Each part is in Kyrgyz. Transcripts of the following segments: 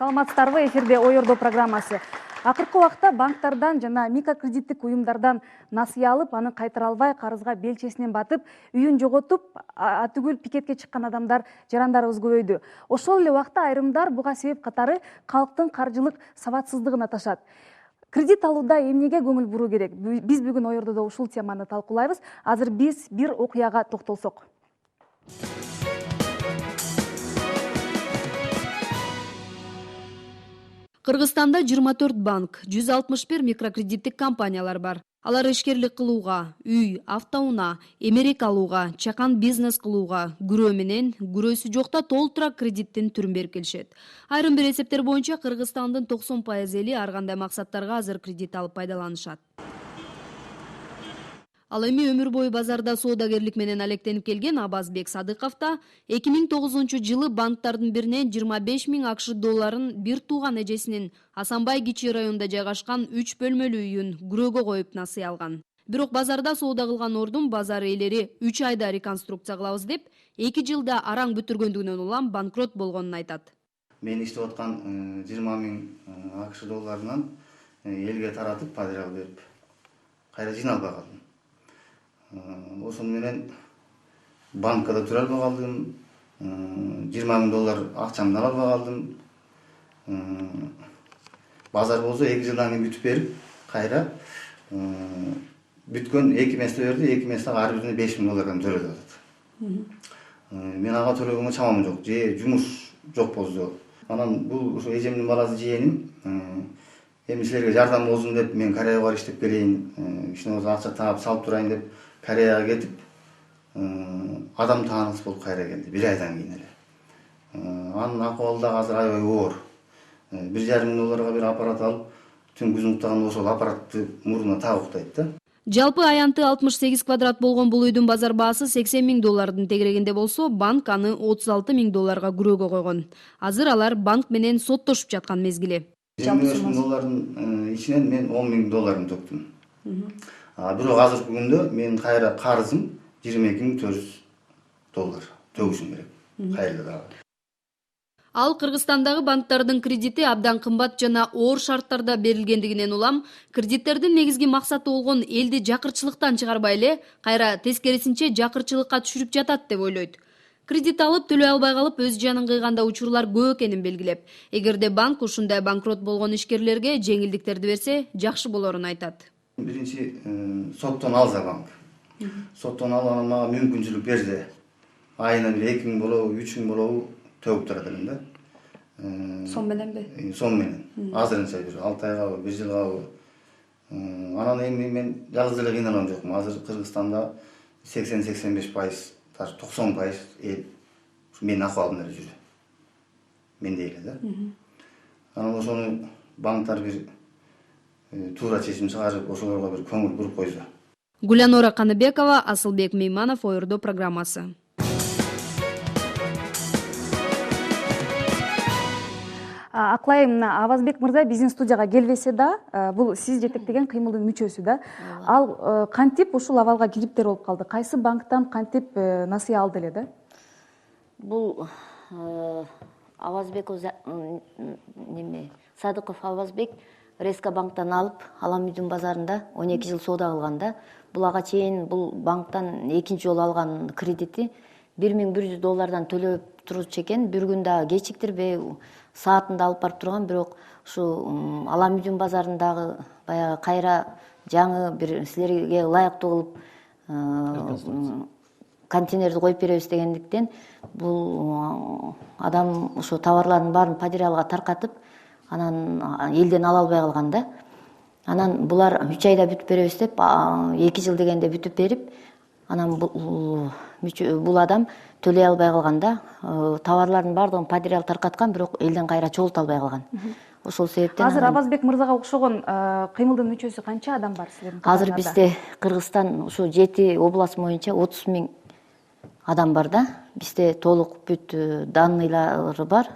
Саламатсыздарбы, эфирде Ойордо программасы. Акыркы убакта банктардан жана микрокредиттик уюмдардан насыя алып, аны кайтара албай, карызга белчесинен батып, үйүн жоготуп, атүгүл пикетке чыккан адамдар жарандарыбыз көбөйдү. Ошол эле убакта айрымдар буга себеп катары калктын каржылык сабатсыздыгын аташат. Кредит алууда эмнеге көңүл буруу керек? Биз бүгүн Ойордодо ушул теманы талкуулайбыз. Азыр биз бир окуяга токтолсок. Кыргызстанда 24 банк, 161 микрокредиттик компаниялар бар. Алар ишкерлик кылууга, үй, автоунаа, эмерек алууга, чакан бизнес кылууга, күрөө менен, күрөөсү жокта толтура кредиттин түрүн берип келишет. Айрым бир эсептер боюнча Кыргызстандын 90% эли ар кандай максаттарга азыр кредит алып пайдаланышат. Ал эми өмүр бою базарда соодагерлик менен алектенип келген Абазбек Садыков да 2009 жылы банктардын биринен 25 000 АКШ долларын бир тууган эжесинин Асанбай кичи районунда жайгашкан 3 бөлмөлүү үйүн күрөөгө коюп насыя алган. Бирок базарда соода кылган ордун базар ээлери 3 айда реконструкция кылабыз деп 2 жылда араң бүтүргөндүгүнөн улам банкрот болгонун айтат. Мен иштеп аткан 20 000 АКШ долларынан элге таратып, материал берип, кайра жыйналбай калдым. Ошон менен банкада тура албай калдым, 20 000 доллар акчамды ала албай калдым. Базар болсо 2 жылдан кийин бүтүп берип, кайра бүткөн 2 месте берди, 2 месте ар бирине 5 000 доллардан төлөп атат. Мен ага төлөгөнгө чамам жок, же жумуш жок болсо. Анан бул ошо эжемдин баласы жээним, эми силерге жардам болсун деп мен Кореяга барып иштеп келейин, кичине болсо акча таап салып турайын деп Кореяга кетип, адам тааныгыс болуп кайра келди 1 айдан кийин эле. Анын акыбалы да азыр аябай оор. 1,5 000 долларга бир аппарат алып, түн күз уктаганда ошол аппаратты мурдуна так уктайт да. Жалпы аянты 68 квадрат болгон бул үйдүн базар баасы 80 000 доллардын тегерегинде болсо, банк аны 36 000 долларга күрөөгө койгон. Азыр алар банк менен соттошуп жаткан мезгили. 25 000 доллардын ичинен мен 10 000 долларын төктүм. Бирок азыркы күндө менин кайра карызым 22 400 доллар төгүшүм керек. Кайра дагы. Ал Кыргызстандагы банктардын кредити абдан кымбат жана оор шарттарда берилгендигинен улам, кредиттердин негизги максаты болгон элди жакырчылыктан чыгарбай эле, кайра тескерисинче жакырчылыкка түшүрүп жатат деп ойлойт. Кредит алып төлөй албай калып өз жанын кыйганда учурлар көп экенин белгилеп, эгерде банк ушундай банкрот болгон ишкерлерге жеңилдиктерди берсе, жакшы болорун айтат. Биринчи соттон алса банк. Соттон алган мага мүмкүнчүлүк берсе, айына бир 2 000 болобу, 3 000 болобу төгүп турат элем да. Сом мененби? Сом менен. Азырынча бир 6 айга, 1 жылга. Анан эми мен жалгыз эле кыйналган жокмун. Азыр Кыргызстанда 80-85%, даже 90% эл менин акыбалымда эле жүрөт. Мендей эле да. Анан ошону банктар бир туура чечим чыгарып, ошолорго бир көңүл буруп койсо. Гулянора Каныбекова, Асылбек Мейманов, Ойордо программасы. Аклайым, Абазбек мырза биздин студияга келбесе да, бул сиз жетектеген кыймылдын мүчөсү да. Ал кантип ушул абалга кириптер болуп калды? Кайсы банктан кантип насыя алды эле да? Бул Абазбек Садыков Абазбек Резка банктан алып, Алам үйдүн базарында 12 жыл соода кылганда, бул ага чейин бул банктан экинчи жолу алган кредити 1100 доллардан төлөп турчу экен. Бир күн да кечиктирбей, саатында алып барып турган, бирок ушу Алам үйдүн базарындагы баягы кайра жаңы бир силерге ылайыктуу кылып контейнерди коюп беребиз дегендиктен, бул адам ошо товарлардын баарын потерялга таркатып, анан элден ала албай калган да. Анан булар 3 айда бүтүп беребиз деп, 2 жыл дегенде бүтүп берип, анан бул адам төлөй албай калганда, товарлардын баардыгын потерял таркаткан, бирок элден кайра чогулта албай калган. Ошол себептен азыр Абазбек мырзага окшогон кыймылдын мүчөсү канча адам бар силердин катарыңызда? Азыр бизде Кыргызстан ушу 7 область боюнча 30 000 адам бар да. Бизде толук бүт данныйлары бар.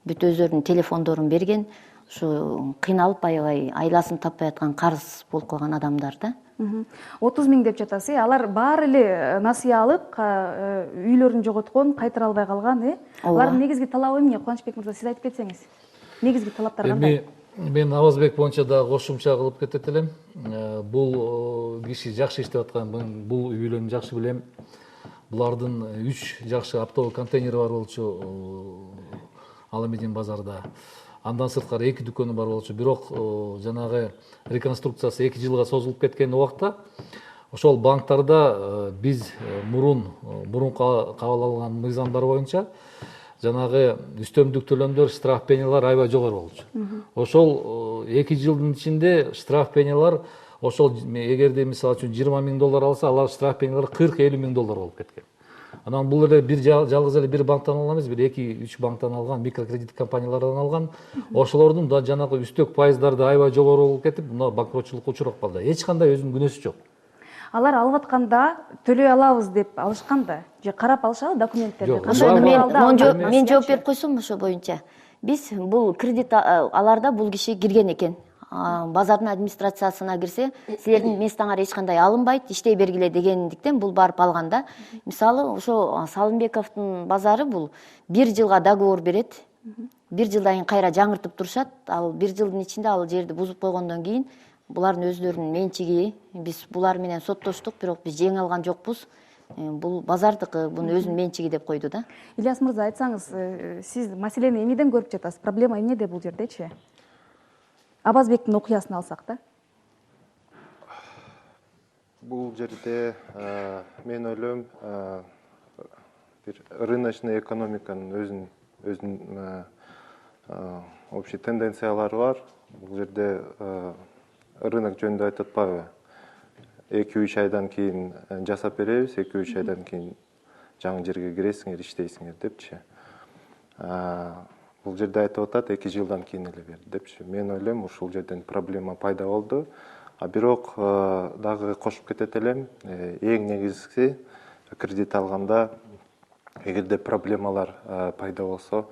Бүт өздөрүнүн телефондорун берген, ушу кыйналып аябай айласын таппай аткан карыз болуп калган адамдар да. 30 000 деп жатасыз. Алар баары эле насыя алып, үйлөрүн жоготкон, кайтара албай калган, Алардын негизги талабы эмне? Кубанычбек мырза, сиз айтып кетсеңиз. негизги талаптар кандай? Мен Абазбек боюнча да кошумча кылып кетет элем. Бул киши жакшы иштеп аткан, бул үй бүлөнү жакшы билем. Булардын 3 жакшы оптовый контейнери бар болчу Аламедин базарда. Андан сырткары 2 дүкөнү бар болчу. Бирок жанагы реконструкциясы 2 жылга созулуп кеткен убакта ошол банктарда биз мурун кабыл алган мыйзамдар боюнча жанагы үстөмдүк төлөмдөр, штраф пенялар аябай жогору болчу. Ошол 2 жылдын ичинде штраф пенялар ошол эгерде мисалы үчүн $20,000 алса, алар штраф пенялар $40-50 миң болуп кеткен. Анан бул эле бир жалгыз эле бир банктан алган эмес, бир 2-3 банктан алган, микрокредит компаниялардан алган. Ошолордун да жанагы үстөк пайыздарды аябай жогору болуп кетип, мына банкротчулукка учурап калды. Эч кандай өзүнүн күнөөсү жок. Алар алып атканда төлөй алабыз деп алышкан да, же карап алышабы документтерди? Мен жооп берип койсом ошо боюнча. Биз бул кредит аларда бул киши кирген экен. Базардын администрациясына кирсе, силердин местоңар эч кандай алынбайт, иштей бергиле дегендиктен бул барып алганда, мисалы ошо Салымбековдун базары бул 1 жылга договор берет. 1 жылдан кийин кайра жаңыртып турушат. Ал 1 жылдын ичинде ал жерди бузуп койгондон кийин булардын өздөрүнүн менчиги, биз булар менен соттоштук, бирок биз жеңе алган жокпуз. Бул базардыкы, бунун өзүнүн менчиги деп койду да. Ильяс мырза, айтсаңыз, сиз маселени эмнеден көрүп жатасыз? Проблема эмнеде бул жердечи? Абазбектин окуясын алсак да. Бул жерде мен ойлойм бир рыночный экономиканын өзүнүн общий тенденциялары бар. Бул жерде рынок жөнүндө айтып атпайбы? 2-3 айдан кийин жасап беребиз, 2-3 айдан кийин жаңы жерге киресиңер, иштейсиңер депчи. Бул жерде айтып атат 2 жылдан кийин эле бер депчи. Мен ойлойм ушул жерден проблема пайда болду. Бирок дагы кошуп кетет элем, эң негизгиси кредит алганда эгерде проблемалар пайда болсо,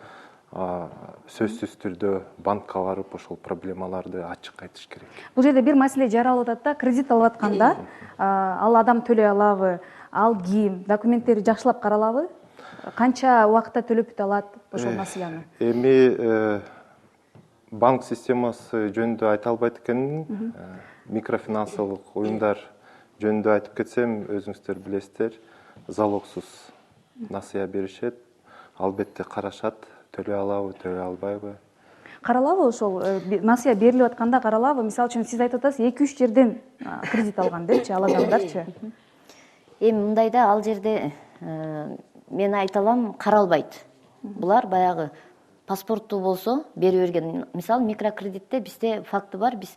сөзсүз түрдө банкка барып ошол проблемаларды ачык айтыш керек. Бул жерде бир маселе жаралып атат да, кредит алып атканда ал адам төлөй алабы, ал ким, документтери жакшылап каралабы? Канча убакытта төлөп бүтө алат ошол насыяны? Эми банк системасы жөнүндө айта албайт экенмин. Микрофинансылык уюмдар жөнүндө айтып кетсем, өзүңүздөр билесиздер, залогсуз насыя беришет. Албетте карашат, төлөй алабы, төлөй албайбы. Каралабы ошол насыя берилип атканда каралабы? Мисалы үчүн сиз айтып атасыз 2-3 жерден кредит алган депчи, ал адамдарчы? Эми мындайда ал жерде мен айта алам, каралбайт. Булар баягы паспортту болсо берип берген. Мисалы микрокредитте бизде факты бар. Биз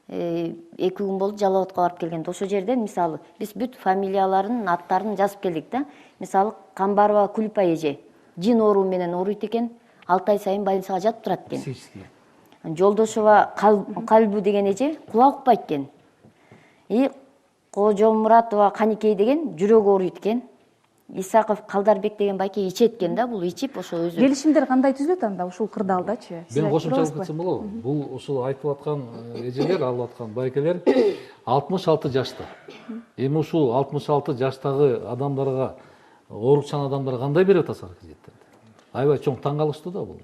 2 күн болду Жалал-Абадка барып келгенде. Ошол жерден мисалы биз бүт фамилияларын, аттарын жазып келдик да. Мисалы Камбарова Кулпа эже жин оору менен ооруйт экен. 6 ай сайын больницага жатып турат экен. Жолдошова Калбу деген эже кулак укпайт экен. Кожомуратова Каникей деген жүрөгү ооруйт экен. Исаков Калдарбек деген байке ичет экен да, бул ичип ошо өзү. Келишимдер кандай түзүлөт анда ушул кырдаалдачы? Мен кошумча кылып кетсем болобу? Бул ушул айтып аткан эжелер, алып аткан байкелер 66 жашта. Эми ушул 66 жаштагы адамдарга, оорукчан адамдарга кандай берип атасыздар кредиттерди? Аябай чоң таң калыштуу да бул.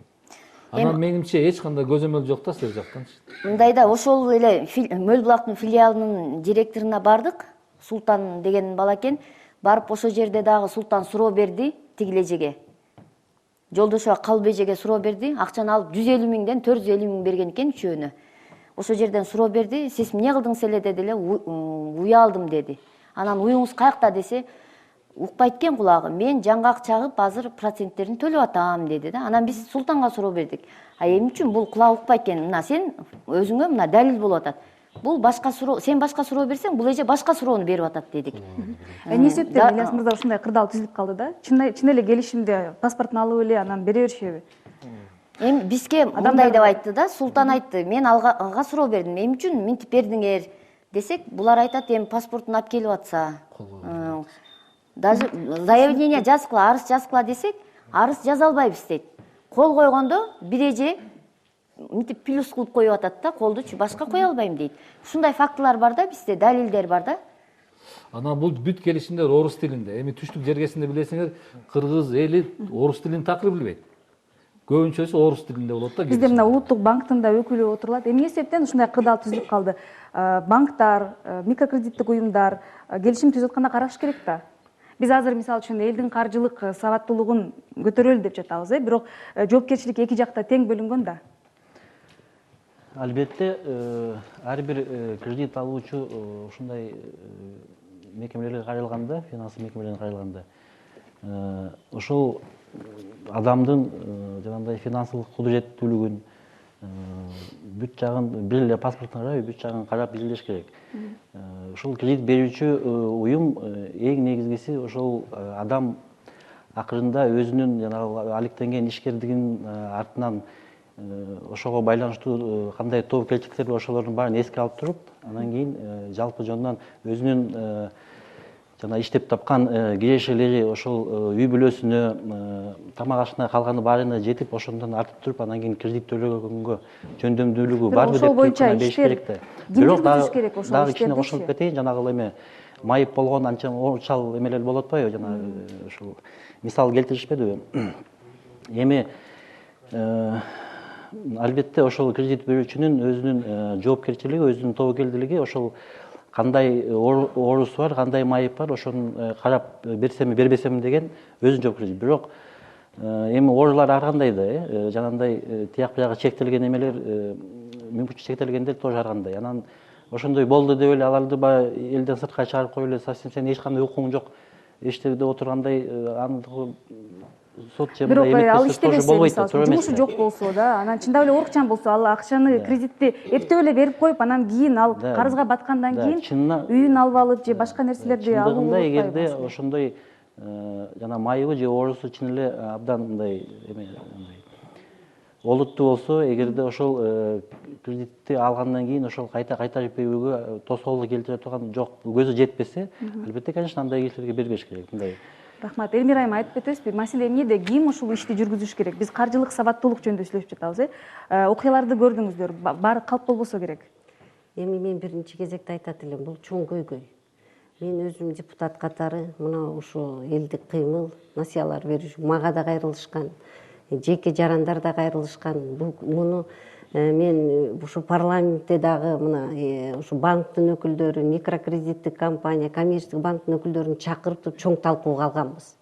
Анан менимче эч кандай көзөмөл жок да силер жактан. Мындайда ошол эле Мөлбулактын филиалынын директоруна бардык. Султан деген бала экен. Барып ошол жерде дагы Султан суроо берди тигил эжеге. Жолдошова Калбы эжеге суроо берди. Акчаны алып 150 миңден 450 миң берген экен үчөөнө. Ошол жерден суроо берди. Сиз эмне кылдыңыз эле деди эле, уялдым деди. Анан уюңуз каякта десе, укпайт экен кулагы. Мен жаңгак чагып азыр проценттерин төлөп атам деди да. Анан биз Султанга суроо бердик. Эмне үчүн бул кулак укпайт экен? Мына сен өзүңө мына далил болуп атат. Бул башка суроо, сен башка суроо берсең, бул эже башка суроону берип атат дедик. Эмне себептен Ильяс мырза ушундай кырдаал түзүлүп калды да? Чын эле келишимде паспортун алып эле анан бере беришеби? Эми бизге мындай деп айтты да, Султан айтты, мен ага суроо бердим, эмне үчүн минтип бердиңер десек, булар айтат, эми паспортун алып келип атса. Даже заявление жазгыла, арыз жазгыла десек, арыз жаза албайбыз дейт. Кол койгондо бир эже мынтип плюс кылып коюп атат да, колдучу башка кое албайм дейт. Ушундай фактылар бар да, бизде далилдер бар да. Анан бул бүт келишимдер орус тилинде. Эми түштүк жергесинде билесиңер, кыргыз эли орус тилин такыр билбейт. көбүнчөсү орус тилинде болот да. Бизде мына улуттук банктын да өкүлү отурулат. Эмне себептен ушундай кырдаал түзүлүп калды? Банктар, микрокредиттик уюмдар келишим түзүп атканда караш керек да. Биз азыр мисалы үчүн элдин каржылык сабаттуулугун көтөрөлү деп жатабыз, бирок жоопкерчилик эки жакта тең бөлүнгөн да. Албетте, ар бир кредит алуучу ушундай мекемелерге кайрылганда, финансы мекемелерге кайрылганда, ошол адамдын жанагындай финансылык кудуреттүүлүгүн, бүт жагын бир эле паспортун карабай, бүт жагын карап изилдеш керек. Ушул кредит берүүчү уюм эң негизгиси ошол адам акырында өзүнүн жанагы алектенген ишкердигинин артынан ошого байланыштуу кандай тобокелчиликтер бар, ошолордун баарын эске алып туруп, анан кийин жалпы жонунан өзүнүн жана иштеп тапкан кирешелери ошол үй бүлөсүнө, тамак ашына калганы баарына жетип, ошондон артып туруп, анан кийин кредит төлөгөнгө жөндөмдүүлүгү барбы деп бериш керек да. Бирок дагы кичине кошулуп кетейин, жанагы эме майып болгон анча орчал эмелер болуп атпайбы, жана ушул мисал келтиришпедиби? Эми албетте ошол кредит берүүчүнүн өзүнүн жоопкерчилиги, өзүнүн тобокелдүүлүгү, ошол кандай оорусу бар, кандай майып бар, ошону карап берсемби, бербесемби деген өзүнүн жоопкерчилиги. Бирок эми оорулар ар кандай да, жанагындай тияк биягы чектелген эмелер, мүмкүнчүлүк чектелгендер тоже ар кандай. Анан ошондой болду деп эле аларды баягы элден сыртка чыгарып коюп эле, совсем сенин эч кандай укугуң жок, эчтеде отургандай андыгы сот же мындай эмес. Бирок ал эметпесе тоже иштебесе, болбойт, мисалы жумушу жок болсо да, анан чындап эле орукчан болсо, ал акчаны, кредитти эптеп эле берип коюп, анан кийин ал карызга баткандан кийин үйүн алып алып же башка нерселерди алуу болуп атпайбы? Эгерде ошондой жана майыбы же оорусу чын эле абдан мындай эме олуттуу болсо, эгерде ошол кредитти алгандан кийин ошол кайта кайтарып берүүгө тоскоолдук келтире турган жок, көзү жетпесе, албетте, конечно, андай кишилерге бербеш керек. Мындай. Рахмат. Элмира айым, айтып кетесизби, маселе эмнеде, ким ушул ишти жүргүзүш керек? Биз каржылык сабаттуулук жөнүндө сүйлөшүп жатабыз, окуяларды көрдүңүздөр, баары калп болбосо керек. Эми мен биринчи кезекте айтат элем, бул чоң көйгөй. Мен өзүм депутат катары мына ушу элдик кыймыл, насыялар берүүчү мага да кайрылышкан, жеке жарандар да кайрылышкан. Муну мен ушу парламентте дагы мына ушу банктын өкүлдөрү, микрокредиттик компания, коммерческий банктын өкүлдөрүн чакырып туруп чоң талкууга алганбыз.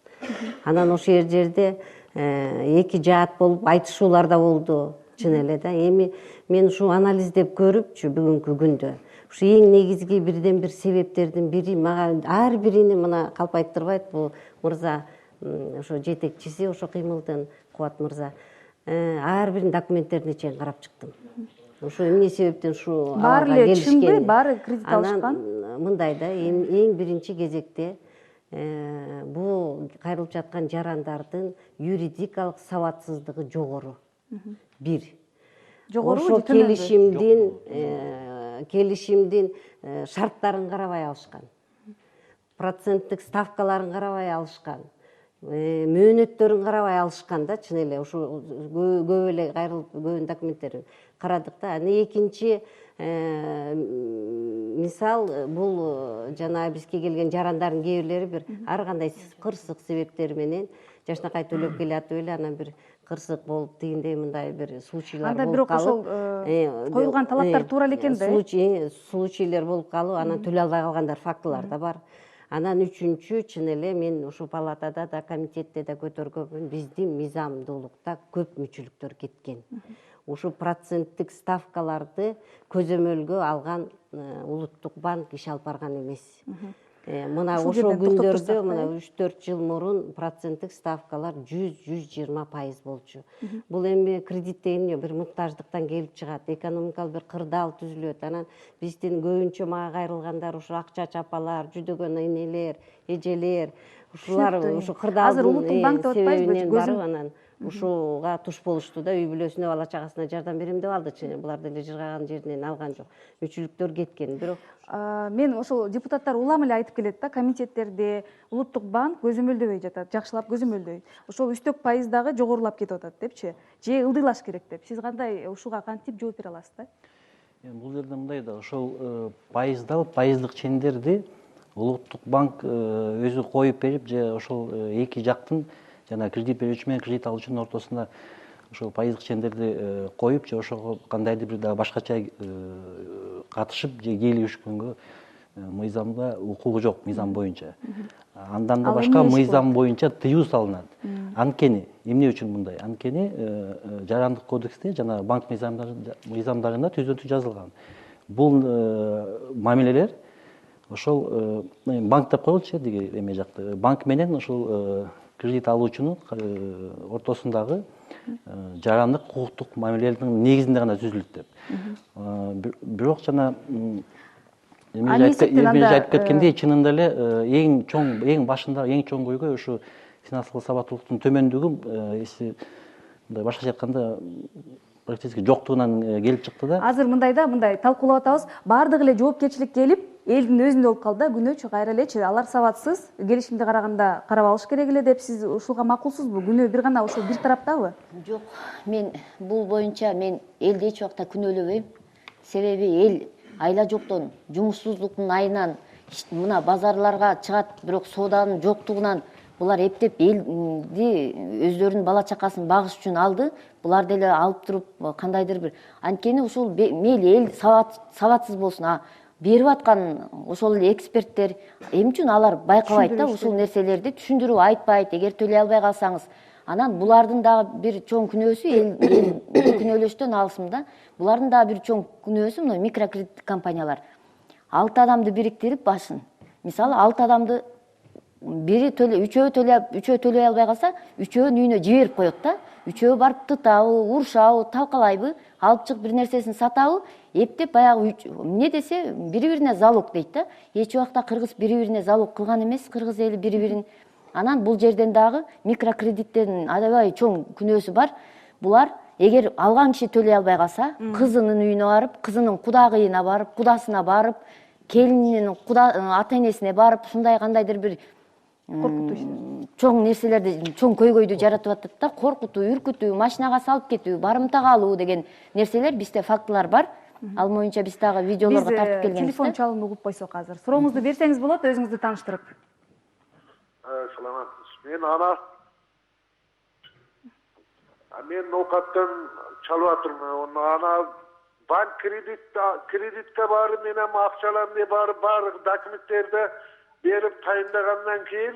Анан ошол жерде эки жаат болуп айтышуулар да болду, чын эле да. Эми мен ушу анализдеп көрүпчү бүгүнкү күндө ушу эң негизги бирден бир себептердин бири, мага ар бирини мына калп айттырбайт бул мырза, ошо жетекчиси ошо кыймылдын, Кубат мырза. Ар бирин документтерине чейин карап чыктым. Ушу эмне себептен ушу баары эле чынбы, баары кредит алышкан? Мындай да, эң биринчи кезекте бул кайрылып жаткан жарандардын юридикалык сабатсыздыгы жогору. Бир. Жогору ошо келишимдин шарттарын карабай алышкан. Проценттик ставкаларын карабай алышкан. Мөөнөттөрүн карабай алышкан да, чын эле ушу көп эле кайрылып көбүн документтерин карадык да. Анан экинчи мисал, бул жана бизге келген жарандардын кээ бирлери бир ар кандай кырсык себептер менен жашнакай төлөп келатып эле, анан бир кырсык болуп тигиндей мындай бир случайлар болуп калып. Анда бирок ошол коюлган талаптар туура эле экен да. Случайлар болуп калып, анан төлөй албай калгандар фактылар да бар. Анан үчүнчү, чын эле мен ушу палатада да, комитетте да көтөргөнмүн, биздин мыйзамдуулукта көп мүчүлүктөр кеткен. Ушу проценттик ставкаларды көзөмөлгө алган улуттук банк иш алып барган эмес. Мына ошол күндөрдө, мына 3-4 жыл мурун проценттик ставкалар 100-120% болчу. Бул эми кредит деген бир муктаждыктан келип чыгат, экономикалык бир кырдаал түзүлөт. Анан биздин көбүнчө мага кайрылгандар ушу акчачы апалар, жүдөгөн энелер, эжелер, ушулар ушу кырдаалдын себебинен барып анан ушуга туш болушту да, үй бүлөсүнө, бала чагасына жардам берем деп алды. Булар деле жыргаган жеринен алган жок. Мүчүлүктөр кеткен. Бирок мен ошол депутаттар улам эле айтып келет да, комитеттерде улуттук банк көзөмөлдөбөй жатат, жакшылап көзөмөлдөйт. Ошол үстөк пайыз дагы жогорулап кетип атат депчи, же ылдыйлаш керек деп. Сиз кандай ушуга кантип жооп бере аласыз да? Бул жерде мындай да, ошол пайыздык чендерди улуттук банк өзү коюп берип, же ошол эки жактын жана кредит берүүчү менен кредит алуучунун ортосунда ошол пайыздык чендерди коюп же ошого кандайдыр бир дагы башкача катышып же кийлигишкөнгө мыйзамда укугу жок, мыйзам боюнча. Андан да Ал башка эмне иш мыйзам боюнча тыюу салынат. Анткени эмне үчүн мындай? Анткени жарандык кодексте жана банк мыйзамдарында түздөн-түз жазылган. Бул мамилелер ошол банк деп коелучу деги эме жакты. Банк менен ошол кредит алуучунун ортосундагы жарандык кукуктук мамилелердин негизинде гана түзүлөт деп. Бирок жана айтып кеткендей, чынында эле эң башында эң чоң көйгөй ушу финансылык сабаттуулуктун төмөндүгү, если мындай башкача айтканда практически жоктугунан келип чыкты да. Азыр мындай талкуулап атабыз. Баардыгы эле жоопкерчилик келип, элдин өзүндө болуп калды да, күнөөчү кайра элечи. Алар сабатсыз, келишимди караганда карап алыш керек эле деп сиз ушуга макулсузбу? Күнөө бир гана ошол бир тараптабы? Жок, мен бул боюнча мен элди эч убакта күнөөлөбөйм. Себеби эл айла жоктон, жумушсуздуктун айынан мына базарларга чыгат, бирок сооданын жоктугунан булар эптеп элди өздөрүнүн бала чакасын багыш үчүн алды. Булар деле алып туруп кандайдыр бир анткени ушул мейли эл сабатсыз болсун, берип аткан ошол эле эксперттер эмне үчүн алар байкабайт да ушул нерселерди түшүндүрүп айтпайт. Эгер төлөй албай калсаңыз, анан булардын дагы бир чоң күнөөсү эл күнөөлөштөн алысым да. Булардын дагы бир чоң күнөөсү мына микрокредит компаниялар 6 адамды бириктирип башын. Мисалы 6 адамды бири үчөө төлөй албай калса, үчөөнүн үйүнө жиберип коет да. Үчөө барып тытабы, урушабы, талкалайбы, алып чыгып бир нерсесин сатабы, эптеп баягы эмне десе бири-бирине залог дейт да. Эч убакта кыргыз бири-бирине залог кылган эмес, кыргыз эли бири-бирин. Анан бул жерден дагы микрокредиттердин аябай чоң күнөөсү бар. Булар эгер алган киши төлөй албай калса, кызынын үйүнө барып, кызынын кудагыйына барып, кудасына барып, келининин ата-энесине барып, ушундай кандайдыр бир чоң нерселерди, чоң көйгөйдү жаратып атат да. Коркутуу, үркүтүү, машинага салып кетүү, барымтага алуу деген нерселер бизде фактылар бар. Ал боюнча биз дагы видеолорго тартып келгенбиз. Телефон чалууну угуп койсок азыр. Сурооңузду берсеңиз болот, өзүңүздү тааныштырып. Саламатсыз. Мен Ноокаттан чалып атырмын. Ана банк кредитке барып, менен акчаларымды барып, баардык документтерди берип тайындагандан кийин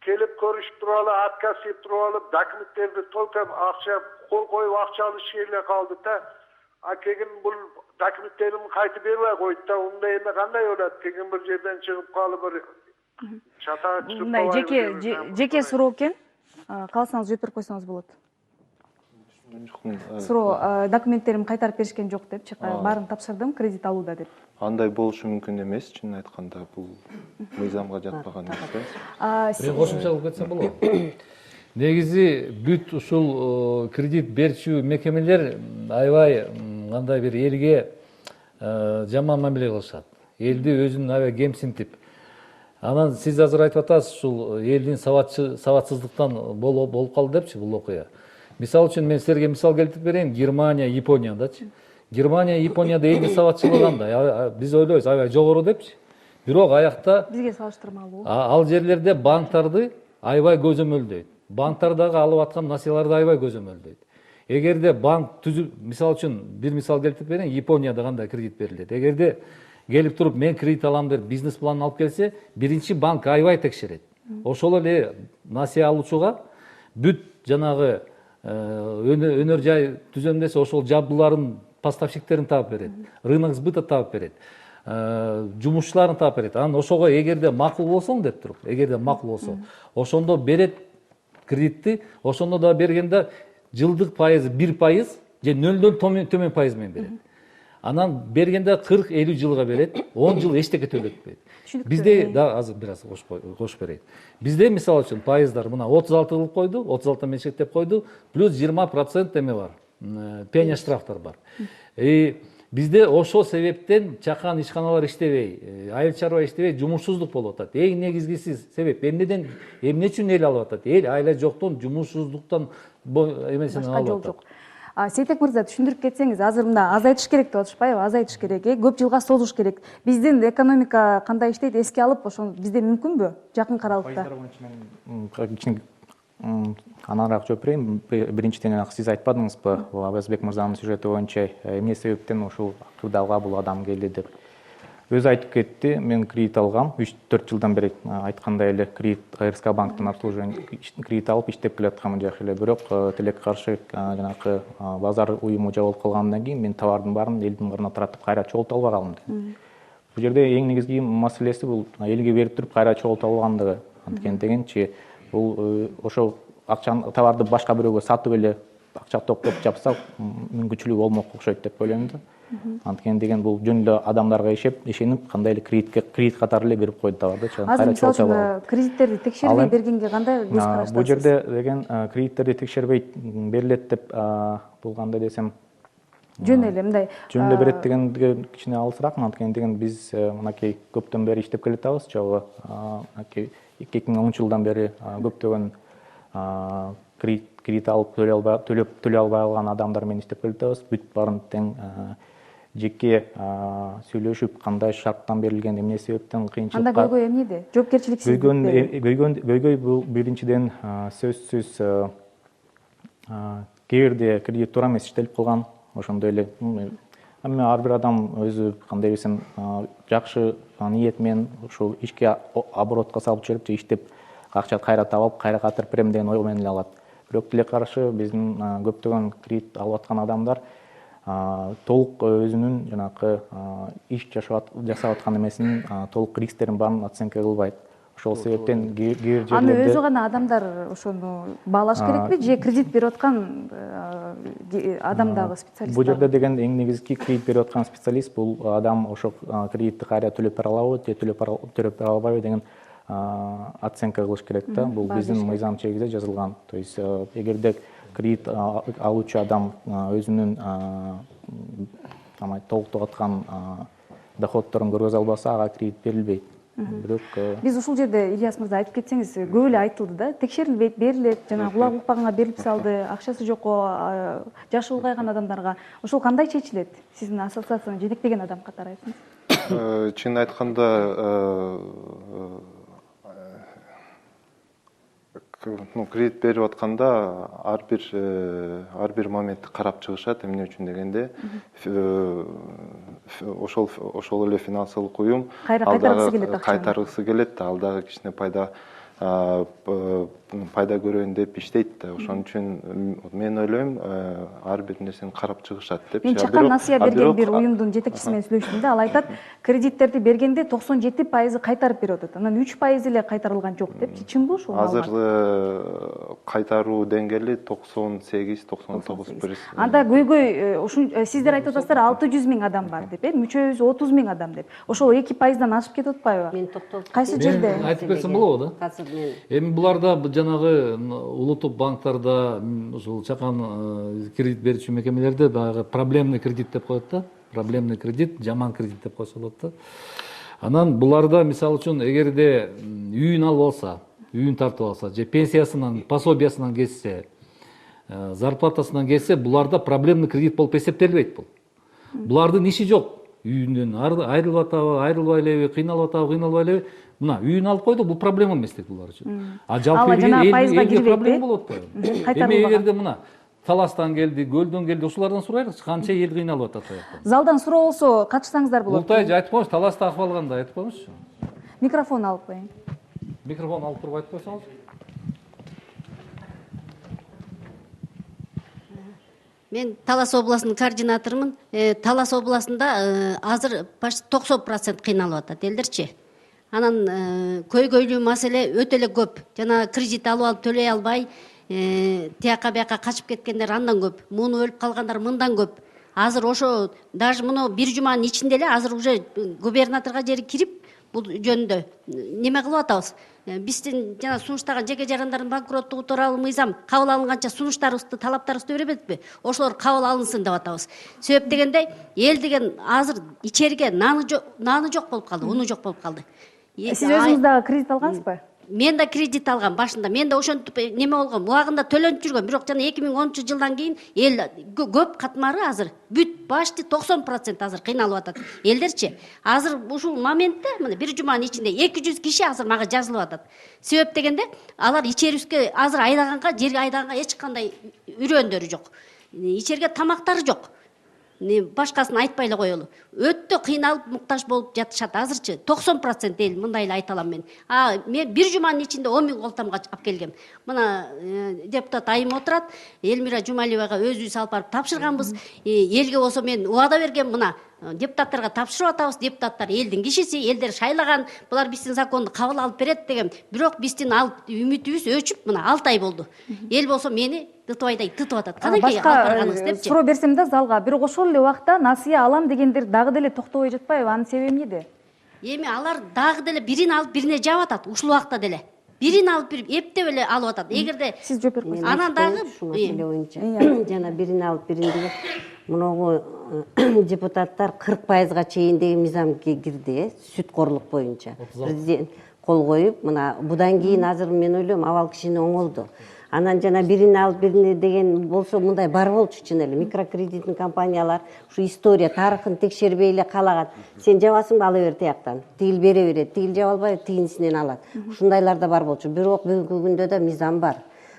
келип көрүшүп туруп алып, отказ этип туруп алып, документтерди толтуп акча кол коюп акча алыш эле калды да. Кийин бул документтерин кайтып бербей койду да. Унда эми кандай болот? Кийин бир жерден чыгып калып бир чатага түшүп Мындай жеке суроо экен. Калсаңыз жооп берип койсоңуз болот. Суроо документтеримди кайтарып беришкен жок депчи, баарын тапшырдым кредит алууда деп. Андай болушу мүмкүн эмес, чынын айтканда бул мыйзамга жатпаган нерсе. Мен кошумча кылып кетсем болобу? Негизи бүт ушул кредит берүүчү мекемелер аябай кандай бир элге жаман мамиле кылышат. Элди өзүнүн аябай кемсинтип. Анан сиз азыр айтып атасыз, ушул элдин сабатсыздыктан болуп калды депчи бул окуя. Мисал үчүн мен силерге мисал келтирип берейин, Германия, Япониядачы. Германия, Японияда элдин сабатчылыгында биз ойлойбуз аябай жогору депчи. Бирок аякта Бизге салыштырмалуу. Ал жерлерде банктарды аябай көзөмөлдөйт. Банктардагы алып аткан насыяларды аябай көзөмөлдөйт. Эгерде банк түзүп, мисал үчүн бир мисал келтирип берейин, Японияда кандай кредит берилет. Эгерде келип туруп мен кредит алам деп бизнес планын алып келсе, биринчи банк аябай текшерет. Ошол эле насыя алуучуга бүт жанагы өнөр жай түзөм десе ошол жабдууларын, поставщиктерин таап берет, рынок сбыта таап берет, жумушчуларын таап берет. Анан ошого эгерде макул болсоң деп туруп, эгерде макул болсо, ошондо берет кредитти, ошондо да бергенде жылдык пайызы 1% же 0,2 төмөн пайыз менен берет. Анан бергенде 40-50 жылга берет, 10 жыл эчтеке төлөтпөйт. Бизде да азыр бир аз кошуп берейин. Бизде мисал үчүн пайыздар мына 36 кылып койду, 36 менен чектеп койду, плюс 20% эме бар. Пеня штрафтар бар. Бизде ошол себептен чакан ишканалар иштебей, айыл чарба иштебей, жумушсуздук болуп атат. Эң негизгиси себеп эмне үчүн эл алып атат? Эл айла жоктон, жумушсуздуктан эмесин алып атат. Сейтек мырза, түшүндүрүп кетсеңиз, азыр мында азайтыш керек деп атышпайбы? Азайтыш керек, көп жылга созуш керек. Биздин экономика кандай иштейт, эске алып, ошону бизде мүмкүнбү? Жакын каралыкта. анараак жооп берейин. Биринчиден сиз айтпадыңызбы, Абазбек мырзанын сюжети боюнча эмне себептен ушул кырдаалга бул адам келди деп. Өзү айтып кетти, мен кредит алгам, 3-4 жылдан бери айткандай эле кредит РСК банктын обслуживание кредит алып иштеп келатканмын жакшы эле. Бирок тилекке каршы жанакы базар уюму жабылып калгандан кийин мен товардын баарын элдин кырына таратып кайра чогулта албай калдым. Бул жерде эң негизги маселеси бул элге берип туруп кайра чогулта албагандыгы. Анткени дегенчи бул ошол акчаны товарды башка бирөөгө сатып эле акча топтоп жапсак мүмкүнчүлүгү болмок окшойт деп ойлойм да. Анткени деген бул жөн эле адамдарга ишенип кандай эле кредит катары эле берип койду товарды. Азыр мисалы үчүн кредиттерди текшербей бергенге кандай көз караштасыз? Бул жерде деген кредиттерди текшербей берилет деп бул кандай десем жөн эле мындай жөн эле берет дегенге кичине алысыраак. Анткени деген биз мынакей көптөн бери иштеп келатабыз. Жабы 2010 жылдан бери көптөгөн кредит алып төлөй албай калган адамдар менен иштеп келатабыз. Бүт баарын тең жеке сүйлөшүп кандай шарттан берилген, эмне себептен кыйынчылыкка. Анда көйгөй эмнеде? Жоопкерчиликсиздик. Көйгөй бул биринчиден сөзсүз кээ бирде кредит туура эмес иштелип калган. Ошондой эле эми ар бир адам өзү кандай десем жакшы ниет менен ушул ишке оборотко салып жиберип же иштеп акча кайра таап алып кайра кайтарып берем деген ой менен эле алат. Бирок тилекке каршы биздин көптөгөн кредит алып аткан адамдар толук өзүнүн жанакы иш жасап аткан эмесинин толук рисктерин баарын оценка кылбайт. Ошол себептен кээ бир жерлерде аны өзү гана адамдар ошону баалаш керекпи же кредит берип аткан адамдагы специалист? Бул жерде деген эң негизги кредит берип аткан специалист бул адам ошол кредитти кайра төлөп бере алабы же төлөп бере албайбы деген оценка кылыш керек да. Бул биздин мыйзам чегинде жазылган. То есть эгерде кредит алуучу адам өзүнүн толуктоп аткан доходдорун көргөзө албаса ага кредит берилбейт. Бирок биз ушул жерде Ильяс мырза айтып кетсеңиз, көп эле айтылды да, текшерилбейт, берилет, жана кулак укпаганга берилип салды, акчасы жокко, жашы улгайган адамдарга. Ошол кандай чечилет? Сиздин ассоциацияны жетектеген адам катары айтыңыз. Чын айтканда кредит берип атканда ар бир моментти карап чыгышат. Эмне үчүн дегенде ошол эле финансылык уюм кайтаргысы келет, ал дагы кичине пайда көрөйүн деп иштейт да. Ошон үчүн мен ойлойм ар бир нерсени карап чыгышат деп. Мен чакан насыя берген бир уюмдун жетекчиси менен сүйлөштүм да, ал айтат, кредиттерди бергенде 97% кайтарып берип атат. Анан 3% эле кайтарылган жок депчи. Чынбы ушул? Азыр кайтаруу деңгээли 98-99%. Анда көйгөй сиздер айтып атасыздар 600 миң адам бар деп, мүчөбүз 30 миң адам деп. Ошол 2%дан ашып кетип атпайбы? Мен токтолуп кайсы жерде? Айтып берсем болобу да? Эми буларда жанагы улуттук банктарда ушул чакан кредит берүүчү мекемелерде баягы проблемный кредит деп коет да. Проблемный кредит, жаман кредит деп койсо болот да. Анан буларда мисалы үчүн эгерде үйүн алып алса, үйүн тартып алса, же пенсиясынан, пособиясынан кетсе, зарплатасынан кетсе, буларда проблемный кредит болуп эсептелбейт бул. Булардын иши жок. Үйүнөн айрылып атабы, айрылбай элеби, кыйналып атабы, кыйналбай элеби. Мына үйүн алып койду, бул проблема эмес дейт булар үчүн. Жалпы элге проблема болуп атпайбы? Эми эгерде мына таластан келди, көлдөн келди, ушулардан сурайлычы, канча эл кыйналып атат аяктан. Залдан суроо болсо катышсаңыздар болот. Ултай айтып коюңуз, таласта акыбал кандай айтып коюңузчу. Микрофон алып коюң. Микрофон алып туруп айтып койсоңуз. Мен Талас областынын координаторумун. Талас областында азыр почти 90% кыйналып атат элдерчи. Анан көйгөйлүү маселе өтө эле көп. Жана кредит алып төлөй албай, тияка бияка качып кеткендер андан көп. Муну өлүп калгандар мындан көп. Азыр ошо даже муну бир жуманын ичинде эле азыр уже губернаторго жери кирип бул жөнүндө неме кылып атабыз. Биздин жана сунуштаган жеке жарандардын банкроттугу тууралуу мыйзам кабыл алынганча сунуштарыбызды, талаптарыбызды беребизби? Ошолор кабыл алынсын деп атабыз. Себеп дегенде эл деген азыр ичериге наны жок болуп калды, уну жок болуп калды. Сиз өзүңүз дагы кредит алгансызбы? мен да кредит алгам башында, мен да ошентип неме болгом, убагында төлөнүп жүргөм. Бирок жана 2010-жылдан кийин эл көп катмары азыр бүт башты 90% азыр кыйналып атат. Элдерчи азыр ушул моментте мына бир жуманын ичинде 200 киши азыр мага жазылып атат. Себеп дегенде алар ичерибизге азыр айдаганга, жерге айдаганга эч кандай үрөндөрү жок. Ичерге тамактары жок. Башкасын айтпай эле коелу. Өтө кыйналып, муктаж болуп жатышат азырчы. 90% эл мындай эле айта алам мен. Мен бир жуманын ичинде 10 000 колтамга алып келгем. Мына депутат айым отурат, Элмира Жумалиевага өзүбүз алып барып тапшырганбыз. Элге болсо мен убада бергем, мына депутаттарга тапшырып атабыз. Депутаттар элдин кишиси, элдер шайлаган, булар биздин законду кабыл алып берет деген. Бирок биздин үмүтүбүз өчүп, мына 6 ай болду. Эл болсо мени тытыбайдай тытып атат. Канакей алып барганыңыз депчи. Суроо берсем да залга, бирок ошол эле убакта насыя алам дегендер дагы деле токтобой жатпайбы? Анын себеби эмнеде? Эми алар дагы деле бирин алып бирине жаап атат. Ушул убакта деле бирин алып бирип эптеп эле алып атат. Эгерде сиз жооп берип койсоңуз. анан дагы ушул маселе боюнча жана бирин алып бирин деген муногу депутаттар 40%га чейин деген мыйзам кирди, сүткорлук боюнча. Президент кол коюп, мына будан кийин азыр мен ойлойм абал кишини оңолду. Анан жана бирин алып бирине деген болсо мындай бар болчу чын эле. Микрокредитный компаниялар ушу история тарыхын текшербей эле калаган. Сен жабасыңбы, ала бер тияктан. Тигил бере берет, тигил жаба албай тигинсинен алат. Ушундайлар да бар болчу. Бирок бүгүнкү күндө да мыйзам бар.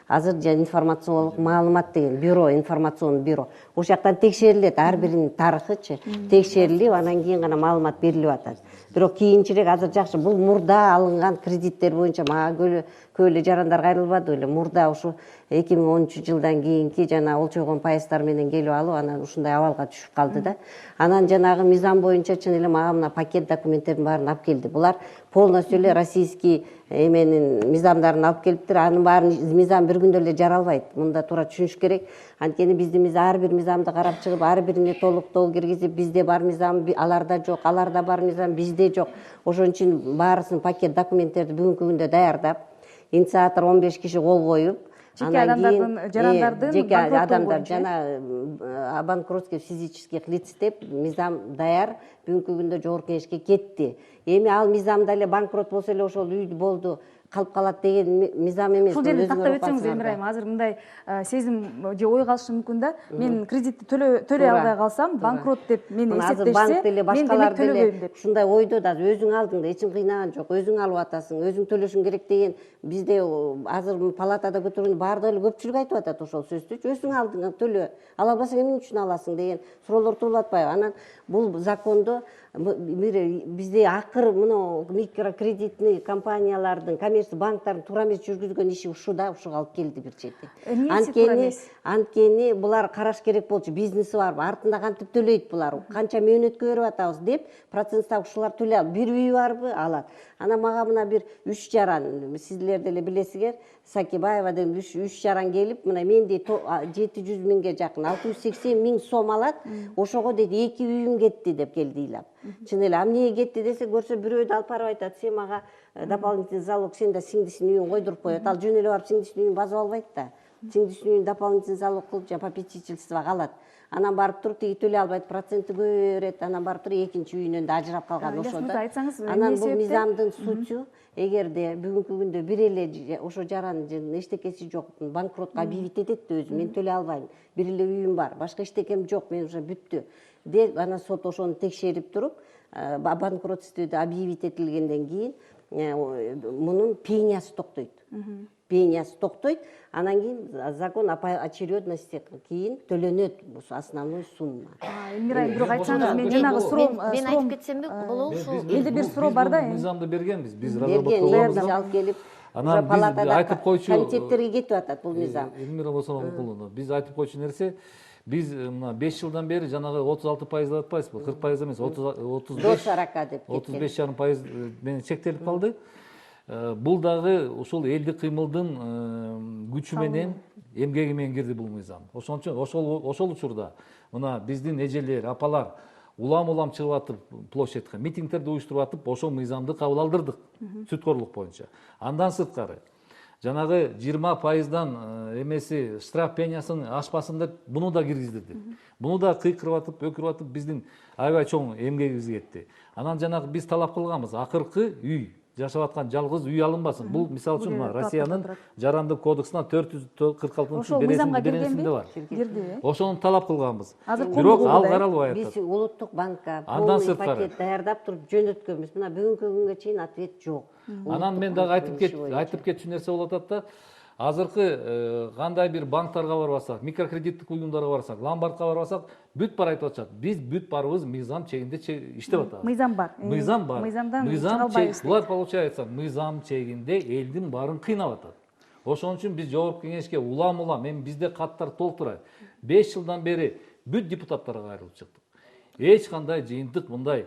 Азыр информациондук маалымат деген бюро, информационный бюро. Ошол жактан текшерилет, ар биринин тарыхычы текшерилип, анан кийин гана маалымат берилип атат. Бирок кийинчерээк азыр жакшы. Бул мурда алынган кредиттер боюнча мага көйлө жарандар кайрылбады беле. Мурда ушу 2013-жылдан кийинки жана олчойгон пайыздар менен келип алып, анан ушундай абалга түшүп калды да. Анан жанагы мыйзам боюнча чын эле мага мына пакет документтердин баарын алып келди. Булар полностью эле российский эменин мыйзамдарын алып келиптир. Анын баарын мыйзам бир күндө эле жаралбайт. Мында туура түшүнүш керек. Анткени биздин ар бир мыйзамды карап чыгып, ар бирине толуктоо киргизип, бизде бар мыйзам, аларда жок, аларда бар мыйзам, бизде жок. Ошон үчүн баарысын пакет документтерди бүгүнкү күндө даярдап, инициатор 15 киши кол коюп, жеке адамдардын, жарандардын, жеке адамдар жана банкротский физических лиц деп мыйзам даяр бүгүнкү күндө жогорку кеңешке кетти. Эми ал мыйзамда эле банкрот болсо эле ошол үй болду, калып калат деген мыйзам эмес. Ушул жерде тактап өтсөңүз Элмира айым, азыр мындай сезим же ой калышы мүмкүн да. Мен кредитти төлөй албай калсам, банкрот деп мени эсептешсе, банк деле башкалар деле деп. ушундай ойдо да өзүң алдыңда эч ким кыйнаган жок, өзүң алып атасың, өзүң төлөшүң керек деген бизде азыр палатада көтөргөн баардык эле көпчүлүк айтып атат ошол сөздү. Өзүң алдыңда төлө, ала албасаң эмне үчүн аласың деген суроолор туулуп атпайбы? Анан бул закондо бизде акыр мына микрокредитный компаниялардын, коммерческий банктардын туура эмес жүргүзгөн иши ушуда, ушуга алып келди бир чети. Анткени булар караш керек болчу, бизнеси барбы, артында кантип төлөйт булар, канча мөөнөткө берип атабыз деп, процент ставка ушулар төлөй алат. Бир үйү барбы, алат. Анан мага мына бир 3 жаран, сиздер деле билесиңер, Сакибаева деген 3 жаран келип, мына менде 700 миңге жакын, 680 миң сом алат, ошого деди 2 үйүм кетти деп келди ыйлап. Чын эле, эмнеге кетти десе, көрсө бирөөдү алып барып айтат, сен мага дополнительный залог, сен да сиңдисинин үйүн койдуруп коет. Ал жөн эле барып сиңдисинин үйүн базып албайт да. Сиңдисинин үйүн дополнительный залог кылып, жана попечительствого калат. Анан барып туруп тиги төлөй албайт, проценти көбөйөт, анан барып туруп экинчи үйүнөн да ажырап калган ошо да. Анан бул мыйзамдын суту, эгерде бүгүнкү күндө бир эле ошо жаран эчтекеси жок, банкротко объявить этет да өзү, мен төлөй албайм, бир эле үйүм бар, башка эчтекем жок, мен уже бүттү деп, анан сот ошону текшерип туруп, банкротстводу объявить этилгенден кийин мунун пенясы токтойт. Пенясы токтойт, анан кийин закон очередности кийин төлөнөт основной сумма. Элмира айым, бирок айтсаңыз, мен жанагы суроом, мен айтып кетсемби, болобу ушул. Элде бир суроо бар да. Мыйзамды бергенбиз, биз разработка алып келип, анан палатада айтып койчу комитеттерге кетип атат бул мыйзам. Элмира Босоновкуловна, биз айтып койчу нерсе, биз мына 5 жылдан бери жанагы 36% деп атпайсызбы? 40% эмес, 35 деп 35,5% менен чектелип калды. Бул дагы ушул элдик кыймылдын күчү менен, эмгеги менен кирди бул мыйзам. Ошон үчүн ошол учурда мына биздин эжелер, апалар улам чыгып атып площадька, митингдерди уюштуруп атып, ошол мыйзамды кабыл алдырдык сүткорлук боюнча. Андан сырткары жанагы 20%дан эмеси штраф пенясын ашпасын деп буну да киргиздирдик. Буну да кыйкырып атып, өкүрүп атып биздин аябай чоң эмгегибиз кетти. Анан жанагы биз талап кылганбыз, акыркы үй жашап аткан жалгыз үй алынбасын. Бул мисалы үчүн Бул Россиянын турат. жарандык кодексинин 446 Ошол мыйзамга беренесинде бар. кирди. Ошону талап кылганбыз. Азыр Бирок коомдук ал болду, каралбай Биз атат. улуттук банкка Андан полный сырткары. пакет даярдап туруп жөнөткөнбүз. Мына бүгүнкү күнгө чейин ответ жок. Анан мен дагы айтып кетчү нерсе болуп атат да. Азыркы кандай бир банктарга барбасак, микрокредиттик уюмдарга барсак, ломбардка барбасак, бүт баары айтып атышат. Биз бүт баарыбыз мыйзам чегинде иштеп атабыз. Мыйзам бар. Мыйзам бар. Мыйзамдан чыга Мыйзам албайбыз. булар получается мыйзам чегинде элдин баарын кыйнап атат. Ошон үчүн биз жогорку кеңешке улам эми бизде каттар толтурат. 5 жылдан бери бүт депутаттарга кайрылып чыктык. Эч кандай жыйынтык мындай.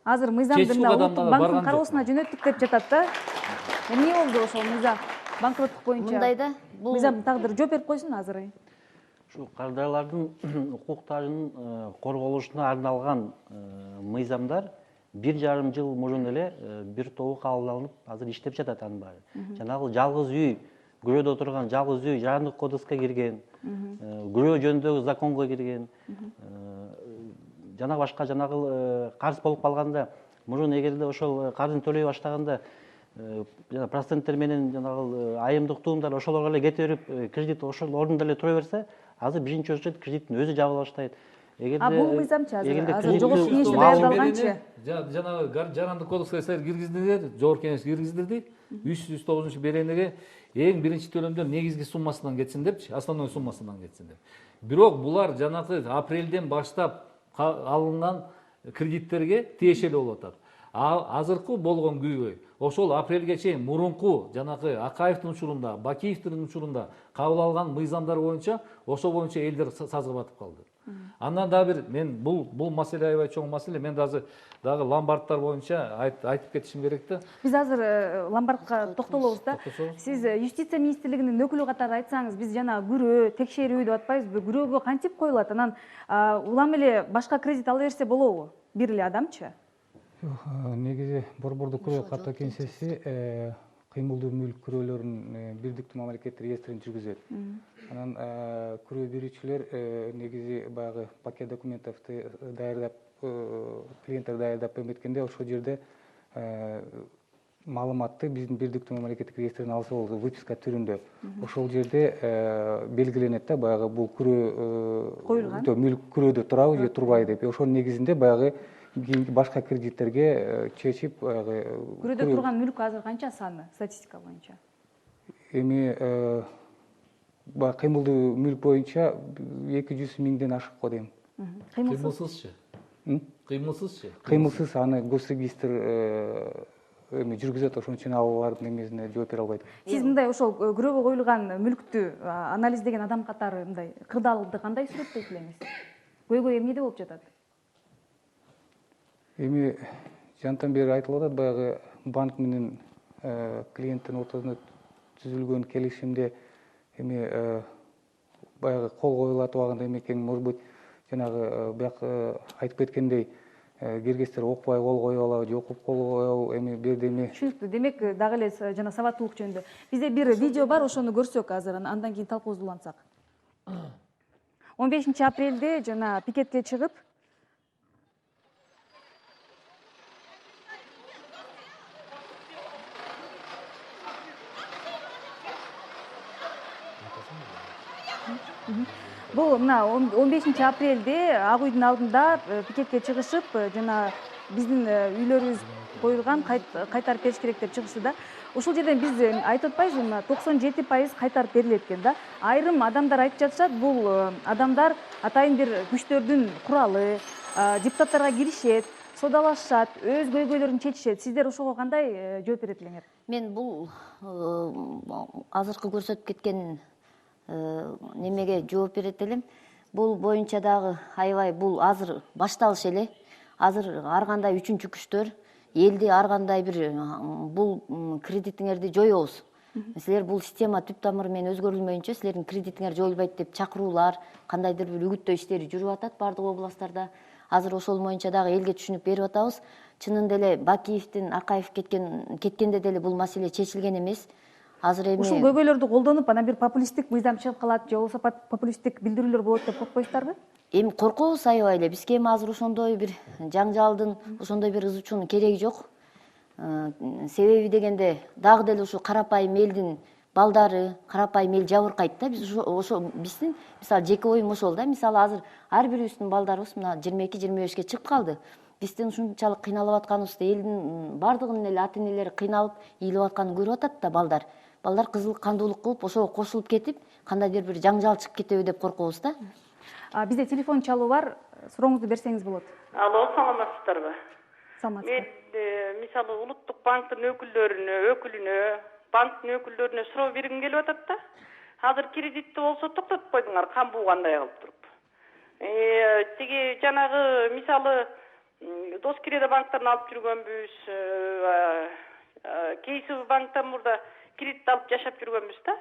Азыр мыйзамды Чечүү мына кадамдарга улуттук банктын барган жок. кароосуна жөнөттүк деп жатат да. Эмне болду ошол мыйзам? Банкроттук боюнча. Мындай да, бул Мыйзамдын тагдыры жооп берип койсун азыр. Ушу кардарлардын укуктарынын корголушуна арналган мыйзамдар 1,5 жыл мурун эле бир тобу кабылданып азыр иштеп жатат анын баары. Жанагы жалгыз үй, күрөөдө отурган жалгыз үй жарандык кодекске кирген, күрөө жөнүндөгү законго кирген, жана башка жанагы карыз болуп калганда мурун эгерде ошол карызын төлөй баштаганда жана проценттер менен жанагы айымдык туумдар ошолорго эле кете берип кредит ошол ордунда эле тура берсе, азыр биринчи очередь кредиттин өзү жабыла баштайт. Бул мыйзамчы азыр жогорку жогорку кеңеште даярдалганчы. Жанагы жарандык кодекске силер киргиздиңер, жогорку кеңеш киргиздирди. 309-беренеге эң биринчи төлөмдөр негизги суммасынан кетсин депчи, основной суммасынан кетсин деп. Бирок булар жанагы апрелден баштап алынган кредиттерге тиешелүү болуп атат. Азыркы болгон күйгөй ошол апрелге чейин мурунку жанагы Акаевдин учурунда, Бакиевдин учурунда кабыл алган мыйзамдар боюнча ошол боюнча элдер сазга батып калды. Андан дагы бир мен бул маселе аябай чоң маселе. Мен дагы ломбардтар боюнча айтып кетишим керек да. Биз азыр ломбардка токтолобуз да. Сиз юстиция министрлигинин өкүлү катары айтсаңыз, биз жана күрөө, текшерүү деп атпайбызбы? Күрөөгө кантип коюлат? Анан улам эле башка кредит ала берсе болобу? Бир эле адамчы? Негизи борбордук күрөө катта кеңсеси кыймылдуу мүлк күрөөлөрүнүн бирдиктүү мамлекет реестрин жүргүзөт. Анан күрөө берүүчүлөр негизи баягы пакет документовду даярдап, клиенттер даярдап эметкенде ошол жерде маалыматты биздин бирдиктүү мамлекеттик реестрден алса болду, выписка түрүндө. Ошол жерде белгиленет да баягы бул күрөө коюлган. Мүлк күрөөдө турабы же турбайбы деп. Ошонун негизинде баягы башка кредиттерге чечип Күрөөдө турган мүлк азыр канча саны статистика боюнча? Эми кыймылдуу мүлк боюнча 200 миңден ашык го дейм. Кыймылсызчы? Кыймылсызчы? Кыймылсыз аны госрегистр эми жүргүзөт, ошон үчүн алардын эмесине жооп бере албайт. Сиз мындай ошол күрөөгө коюлган мүлктү анализдеген адам катары мындай кырдаалды кандай сүрөттөйт элеңиз? Көйгөй эмнеде болуп жатат? Эми жантан бери айтылып атат, баягы банк менен клиенттин ортосунда түзүлгөн келишимде эми баягы кол коюлат убагында эмекең, может быть, жанагы бияк айтып кеткендей киргизтер окубай кол коюп алабы же окуп кол коебу, эми бирдеме. Түшүнүктүү. Демек дагы эле жана сабаттуулук жөнүндө. Бизде бир видео бар, ошону көрсөк азыр, андан кийин талкуубузду улантсак. 15 апрелде жана пикетке чыгып бул мына 15 апрелде Ак үйдүн алдында пикетке чыгышып, жана биздин үйлөрүбүз коюлган, кайтарып бериш керек деп чыгышты да. Ошол жерден биз айтып атпайбызбы, мына 97% кайтарып берилет экен да. Айрым адамдар айтып жатышат, бул адамдар атайын бир күчтөрдүн куралы, депутаттарга киришет, содалашышат, өз көйгөйлөрүн чечишет. Сиздер ошого кандай жооп берет элеңер? Мен бул азыркы көрсөтүп кеткен немеге жооп берет элем. Бул боюнча дагы аябай бул азыр башталыш эле. Азыр ар кандай үчүнчү күчтөр элди ар кандай бир бул кредитиңерди жоебуз. Силер бул система түп тамыры менен өзгөрүлмөйүнчө силердин кредитиңер жоюлбайт деп чакыруулар, кандайдыр бир үгүттөө иштери жүрүп атат бардык областтарда. Азыр ошол боюнча дагы элге түшүнүп берип атабыз. Чынында эле Бакиевдин Акаев кеткенде деле бул маселе чечилген эмес. Азыр эми ушул көйгөйлөрдү колдонуп, анан бир популисттик мыйзам чыгып калат же болбосо популисттик билдирүүлөр болот деп коркпойсуздарбы? Эми коркобуз аябай эле. Бизге эми азыр ошондой бир жаңжалдын, ошондой бир ыз чуунун кереги жок. Себеби дегенде дагы деле ушул карапайым элдин балдары, карапайым эл жабыркайт да. Биз ошо биздин мисалы жеке оюм ошол да. Мисалы азыр ар бирибиздин балдарыбыз мына 22-25 чыгып калды. Биздин ушунчалык кыйналып атканыбызды элдин бардыгынын эле ата энелери кыйналып ийилип атканын көрүп атат да балдар. Балдар кызыл кандуулук кылып ошого кошулуп кетип, кандайдыр бир жаңжал чыгып кетеби деп коркобуз да. Бизде телефон чалуу бар. Сурооңузду берсеңиз болот. Алло, саламатсыздарбы? Саламатсызбы. Мен мисалы улуттук банктын өкүлүнө, банктын өкүлдөрүнө суроо бергим келип атат да. Азыр кредитти болсо токтотуп койдуңар, камбуугандай кылып туруп. Тиги жанагы мисалы Доскредит банктан алып жүргөнбүз, кейси банктан мурда кредит алып жашап жүргөнбүз да.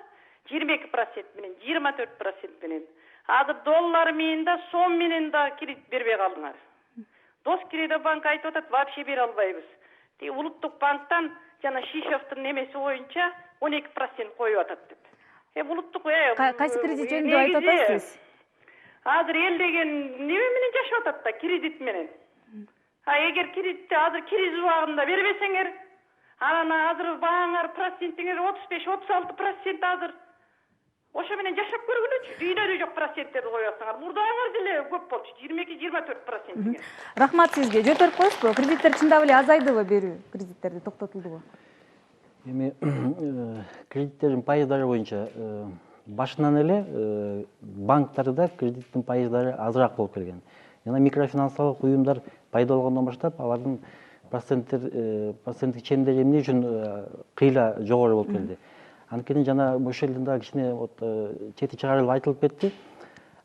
22% менен, 24% менен. Азыр доллар менен да, сом менен да кредит бербей калдыңар. Доскредит банк айтып атат, вообще бере албайбыз. Тиги улуттук банктан жана Шишевдин немеси боюнча 12% коюп атат деп. Улуттук Кайсы кредит жөнүндө айтып атасыз? Азыр эл деген неме менен жашап атат да, кредит менен. Эгер кредитти азыр криз убагында бербесеңер, анан азыр бааңар процентиңер 35-36% азыр. Ошо менен жашап көргүлөчү. Дүйнөдө жок проценттерди коюп атсаңар. Мурдагыңар деле көп болчу, 22-24%. Рахмат сизге. Жөнөтүп коесузбу? Кредиттер чындап эле азайдыбы берүү? Кредиттерди токтотулдубу? Эми кредиттердин пайыздары боюнча башынан эле банктарда кредиттин пайыздары азыраак болуп келген. Жана микрофинансылык уюмдар пайда болгондон баштап алардын проценттик чендери эмне үчүн кыйла жогору болуп келди. Анткени жана ошол элдин дагы кичине чети чыгарылып айтылып кетти.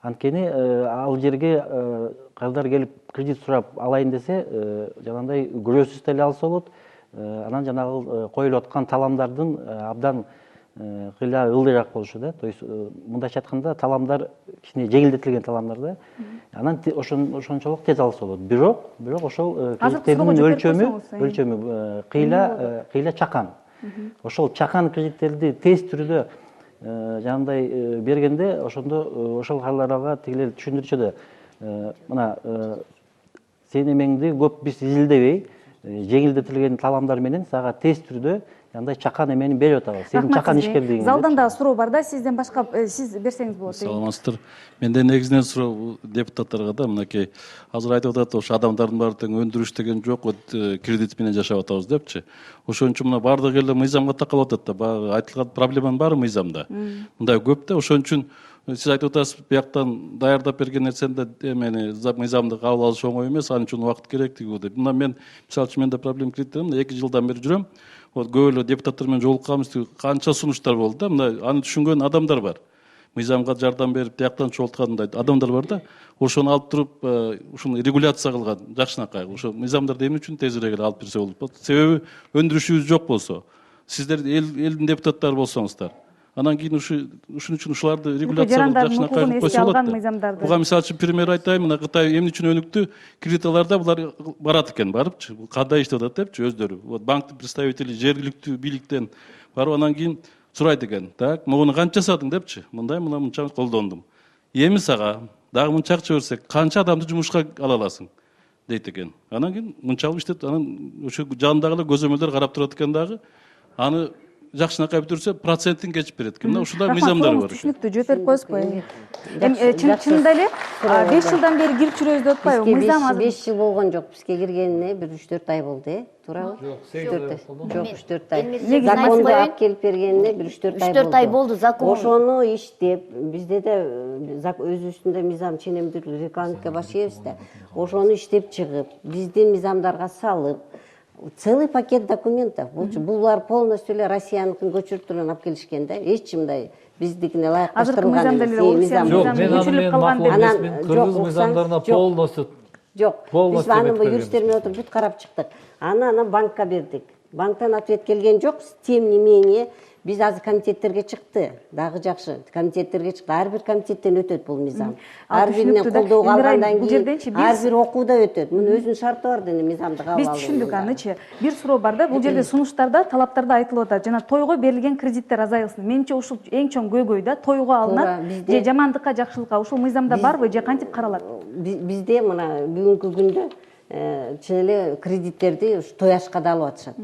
Анткени ал жерге кыздар келип кредит сурап алайын десе, жанагындай күрөсүз деле алса болот. Анан жанагы коюлуп аткан таламдардын абдан кыйла ылдыйраак болушу да. То есть мындайча айтканда таламдар кичине жеңилдетилген таламдар да. Анан ошончолук тез алса болот. Бирок ошол кредиттердин өлчөмү кыйла чакан. Ошол чакан кредиттерди тез түрдө жанагындай бергенде ошондо ошол калдарга тигилер түшүндүрчү да. Мына сен эмеңди көп биз изилдебей, жеңилдетилген таламдар менен сага тез түрдө андай чакан эмени берип атабыз. Сенин чакан ишкердигиң. Залдан да суроо бар да, сизден башка сиз берсеңиз болот. Саламатсыздар. Менде негизинен суроо депутаттарга да, мынакей азыр айтып атат, ошо адамдардын баары тең өндүрүш деген жок, кредит менен жашап атабыз депчи. Ошон үчүн мына бардык эле мыйзамга такалып атат да, баягы айтылган проблеманын баары мыйзамда. Мындай көп да, ошон үчүн сиз айтып атасыз, бияктан даярдап берген нерсени эмени мыйзамды кабыл алыш оңой эмес, анын үчүн убакыт керек деп. Мына мен мисалы үчүн менде проблема кредиттерим, 2 жылдан бери жүрөм. Көп эле депутаттар менен жолукканбыз, канча сунуштар болду да. Мына аны түшүнгөн адамдар бар. Мыйзамга жардам берип, тияктан чогулткандай адамдар бар да. Ошону алып туруп, ушуну регуляция кылган жакшынакай. Ошо мыйзамдарды эмне үчүн тезирээк эле алып берсе болот. Себеби өндүрүшүбүз жок болсо, сиздер элдин депутаттары болсоңуздар, анан кийин ушун үчүн ушуларды регуляция кылып жакшынакай койсо болот. Буга мисалы үчүн пример айтайын, мына Кытай эмне үчүн өнүктү? Кредитларда булар барат экен, барыпчы, кандай иштеп атат депчи өздөрү. Вот банктын представители жергиликтүү бийликтен барып анан кийин сурайт экен. Так, муну канча жасадың депчи. Мынча колдондум. Эми сага дагы мынча акча берсек, канча адамды жумушка ала аласың? Дейт экен. Анан кийин мынчалык иштеп, анан ошо жандагы көзөмөлдөр карап турат экен дагы. Аны жакшынакай бүтүрсө процентин кечип берет экен. Мына ушундай мыйзамдар бар. Түшүнүктүү, жөөтөрүп коесузбу? Чынында эле 5 жылдан бери кирип жүрөбүз деп атпайбы? Мыйзам азыр 5 жыл болгон жок. Бизге киргенине бир 3-4 ай болду, туурабы? Жок, 3-4 ай. Законду алып келип бергенине бир 3-4 ай болду. Закон. Ошону иштеп, бизде да өзүбүздүн мыйзам ченемдүүлүк регламентке баш ийебиз да. Ошону иштеп чыгып, биздин мыйзамдарга салып, целый пакет документов. Булар полностью эле Россияныкын көчүртүлүп алып келишкен да. Эч кимдей биздикине ылайыкташтырылган кыргыз мыйзамдарына полностью жок. Биз аны юристтер менен отуруп бүт карап чыктык. Анан банкка бердик. Банктан ответ келген жок. Тем не менее, биз азыр комитеттерге чыкты. Дагы жакшы. Комитеттерге чыкты. Ар бир комитеттен өтөт бул мыйзам. Ар биринен колдоого алгандан кийин ар бир окууда өтөт. Мунун өзүнүн шарты бар деди мыйзамды кабыл алуу. Биз түшүндүк анычы. Бир суроо бар да, бул жерде сунуштарда, талаптарда айтылып атат. Жана тойго берилген кредиттер азайылсын. Менимче ушул эң чоң көйгөй да, тойго алынат. Же жамандыкка, жакшылыкка ушул мыйзамда барбы же кантип каралат? Бизде мына бүгүнкү күндө чын эле кредиттерди ушу тояшка да алып атышат.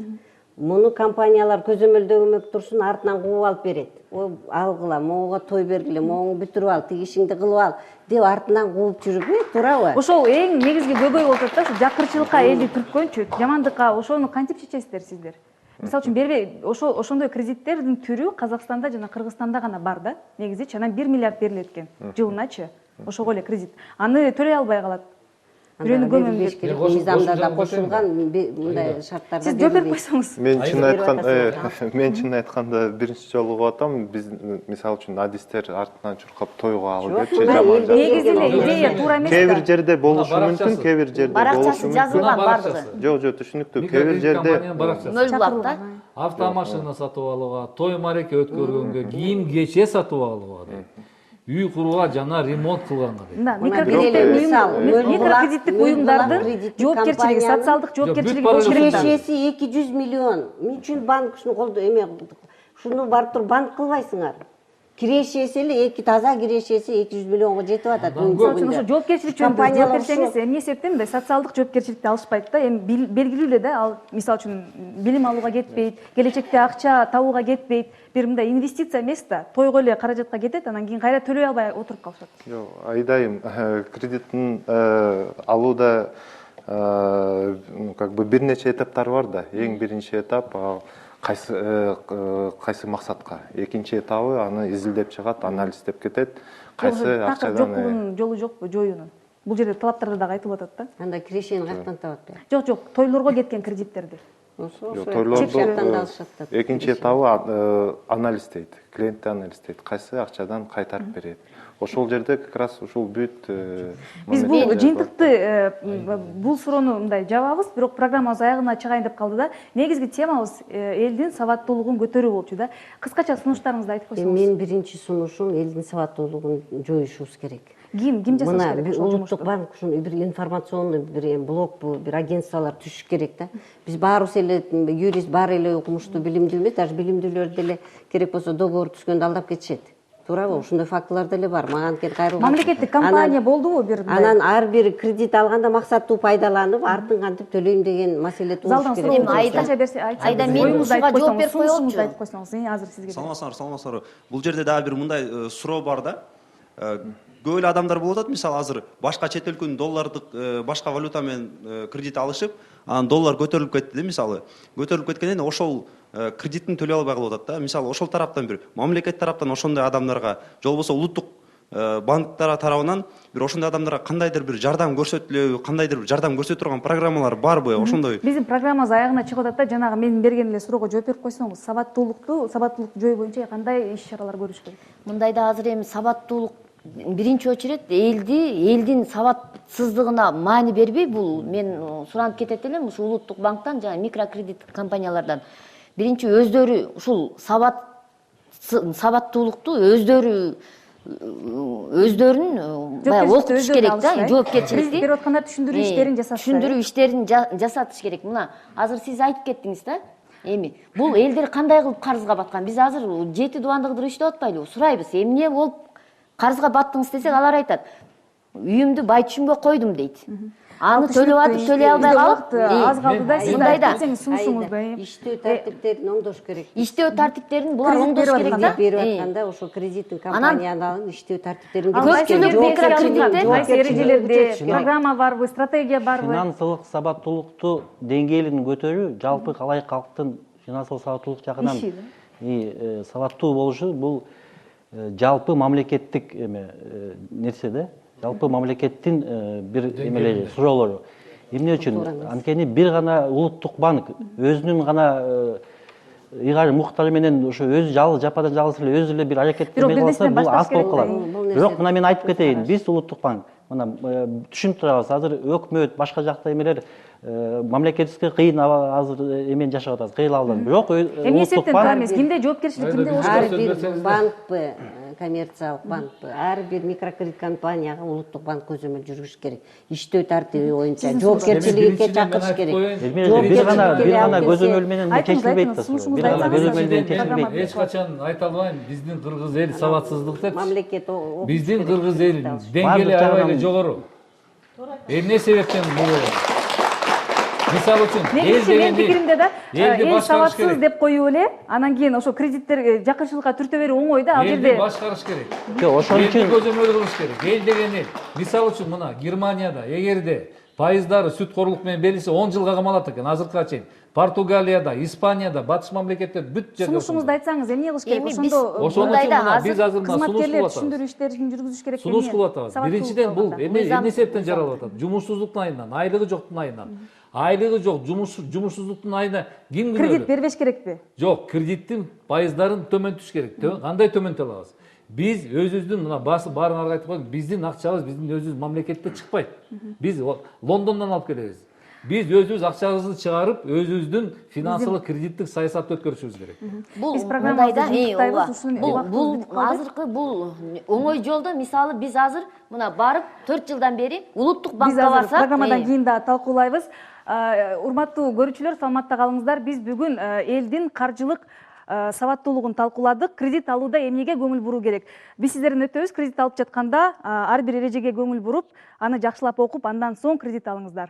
Муну компаниялар көзөмөлдөгөнмөк турсун, артынан кууп алып берет. Алгыла, могуга той бергиле, могуну бүтүрүп ал, тиги ишиңди кылып ал деп артынан кууп жүрүп, туурабы? Ошол эң негизги көйгөй болуп атат да, ушу жакырчылыкка элди түрткөнчү, жамандыкка ошону кантип чечесиздер сиздер? Мисалы үчүн бербей, ошондой кредиттердин түрү Казакстанда жана Кыргызстанда гана бар да, негизи анан 1 миллиард берилет экен жылыначы. Ошого эле кредит. Аны төлөй албай калат. Бирөөнү көмөм деп. Мыйзамда да кошулган мындай шарттарда. Сиз жооп берип койсоңуз. Мен чын айтканда биринчи жолу угуп атам, биз мисалы үчүн адистер артынан чуркап тойго ал депчи жаман. Негизи эле идея туура эмес да. Кээ бир жерде болушу мүмкүн, кээ бир жерде болушу мүмкүн. Жазылган бардыгы. Жок, түшүнүктүү. Кээ бир жерде Нөл булакта. Автомашина сатып алууга, той мареке өткөргөнгө, кийим кече сатып алууга, үй курууга жана ремонт кылганга. Микрокредиттик уюмдардын жоопкерчилиги, социалдык жоопкерчилиги болуш керек. Кирешеси 200 миллион. Эмне үчүн банк ушуну колдо эме ушуну барып туруп банк кылбайсыңар? Кирешеси эле таза кирешеси 200 миллионго жетип атат. Мисалы үчүн ошо жоопкерчилик жөнүндө жооп берсеңиз, эмне себептен мындай социалдык жоопкерчиликти алышпайт да? Эми белгилүү эле да, ал мисалы үчүн билим алууга кетпейт, келечекте акча табууга кетпейт, бир мындай инвестиция эмес да, тойго эле каражатка кетет, анан кийин кайра төлөй албай отуруп калышат. Жок, айдайым, кредиттин алууда как бы бир нече этаптар бар да. Эң биринчи этап кайсы максатка, экинчи этабы аны изилдеп чыгат, анализдеп кетет, кайсы акчадан жолу жокпу жоюунун? Бул жерде талаптарда дагы айтылып атат да. Анда кирешени каяктан табат? Жок, тойлорго кеткен кредиттерди. Тойлорду экинчи этабы анализдейт, клиентти анализдейт, кайсы акчадан кайтарып берет. Ошол жерде как раз ушул бүт биз бул жыйынтыкты бул суроону мындай жабабыз, бирок программабыз аягына чыгайын деп калды да. Негизги темабыз элдин сабаттуулугун көтөрүү болчу да. Кыскача сунуштарыңызды айтып койсоңуз. Менин биринчи сунушум элдин сабаттуулугун жоюшубуз керек. Ким жасаш керек? Улуттук банк ушуну бир информационный бир блокпу, бир агентстволор түшүш керек да. Биз баарыбыз эле юрист, баары эле окумуштуу, билимдүү эмес, даже билимдүүлөр деле керек болсо договор түзгөндө алдап кетишет. Туурабы? Ушундай фактылар деле бар. Мага анткени кайрылган. Мамлекеттик компания болдубу бир? Анан ар бир кредит алганда максаттуу пайдаланып, артын кантип төлөйм деген маселе тууш керек. Айда мен ушуга жооп берип коелучу. Айтып койсоңуз, азыр сизге. Саламатсыздар. Бул жерде дагы бир мындай суроо бар да. Көп эле адамдар болуп атат, мисалы азыр башка чет өлкөнүн доллардык башка валюта менен кредит алышып, анан доллар көтөрүлүп кетти, мисалы. Көтөрүлүп кеткенден ошол кредиттин төлөй албай калып атат да. Мисалы ошол тараптан бир мамлекет тараптан ошондой адамдарга, же болбосо улуттук банктар тарабынан бир ошондой адамдарга кандайдыр бир жардам көрсөтүлөбү, кандайдыр бир жардам көрсөтө турган программалар барбы? Ошондой. Биздин программабыз аягына чыгып атат да, жанагы менин берген эле суроого жооп берип койсоңуз, сабаттуулукту жою боюнча кандай иш-чаралар көрүш керек? Мындайда азыр эми сабаттуулук биринчи очередь элдин сабатсыздыгына маани бербей, бул мен суранып кетет элем ушу улуттук банктан жана микрокредит компаниялардан. Биринчи өздөрү ушул сабаттуулукту өздөрүн окутуш керек да, жоопкерчиликти. Берип атканда түшүндүрүү иштерин жасатыш. Түшүндүрүү иштерин жасатыш керек. Мына азыр сиз айтып кеттиңиз да. Эми бул элдер кандай кылып карызга баткан? Биз азыр 7 дубандыгыdır иштеп атпайлыбы? Сурайбыз. Эмне болуп карызга баттыңыз десек, алар айтат. Үйүмдү бай түшүмгө койдум дейт. Аны төлөп атып, төлөй албай калып, аз калды да, сиз айтсаңыз сунушуңузду. Иштөө тартиптерин оңдош керек. Иштөө тартиптерин булар оңдош керек да. Берип атканда ошо кредиттин компаниянын иштөө тартиптерин көпчүлүк микрокредиттер эрежелерде программа барбы, стратегия барбы? Финансылык сабаттуулукту деңгээлин көтөрүү жалпы калай калктын финансылык сабаттуулук жагынан сабаттуу болушу бул жалпы мамлекеттик нерсе да. Жалпы мамлекеттин бир эмелери, суроолору. Эмне үчүн? Анткени бир гана улуттук банк өзүнүн гана ыйгары муктары менен ошо өзү жападан жалгыз эле өзү эле бир аракет эмел кылса, бул аз болуп калат. Бирок мына мен айтып кетейин, биз улуттук банк мына түшүнүп турабыз. Азыр өкмөт, башка жакта эмелер мамлекетибизге кыйын азыр эмен жашап атабыз, кыйналган. Бирок улуттук банк кимде жоопкерчилик, кимде болуш керек? Ар бир банкпы, коммерциялык банкпы, ар бир микрокредит компанияга улуттук банк көзөмөл жүргүзүш керек. Иштөө тартиби боюнча жоопкерчиликке чакырыш керек. Бир гана көзөмөл менен чечилбейт да. Бир гана көзөмөл менен чечилбейт. Эч качан айта албайм, биздин кыргыз эл сабатсыздык деп. Мамлекет Биздин кыргыз эл деңгээли аябай эле жогору. Эмне себептен бул? мисалы үчүн эл негизичи менин дегени пикиримде да элди эл башкарыш сабатсыз керек. деп коюп эле анан кийин ошо кредиттер жакынчылыкка түртө берүү оңой да ал Элди жерде башкарыш керек. Жок, ошон Элди үчүн көзөмөл кылыш керек. Эл деген эл. Мисалы үчүн мына Германияда эгерде пайыздары сүткорлук менен белгиси 10 жылга камалат экен азыркыга чейин. Португалияда, Испанияда, батыш мамлекеттер бүт жерде. сунушуңузду айтсаңыз эмне кылыш керек? Эми ошондо Ошону мындайда үчүн мына азыр биз азыр мына сунуш кызматкерлер кылып атабыз. түшүндүрүү иштерин жүргүзүш керек. Сунуш кылып атабыз. Биринчиден бул эмне эмне себептен жаралып атат? Жумушсуздуктун айынан, айлыгы жоктун айынан. Айлыгы жок, жумушсуздуктун айына ким күнөөлүү? Кредит бербеш керекпи? Жок, кредиттин пайыздарын төмөнтүш керек. Кандай төмөнтө алабыз? Биз өзүбүздүн мына баарыңарга айтып коеюн, биздин акчабыз биздин өзүбүз мамлекетте чыкпайт. Биз Лондондон алып келебиз. Биз өзүбүз акчабызды чыгарып, өзүбүздүн финансылык кредиттик саясатты өткөрүшүбүз керек. Бул Биз мындайда программабызды бул азыркы бул оңой жолдо мисалы биз азыр мына барып 4 жылдан бери улуттук Биз банкка азыр барсак программадан кийин да талкуулайбыз. Урматтуу көрүүчүлөр, саламатта калыңыздар. Биз бүгүн элдин каржылык сабаттуулугун талкууладык. Кредит алууда эмнеге көңүл буруу керек? Биз сиздерден өтөбүз. Кредит алып жатканда ар бир эрежеге көңүл буруп, аны жакшылап окуп, андан соң кредит алыңыздар.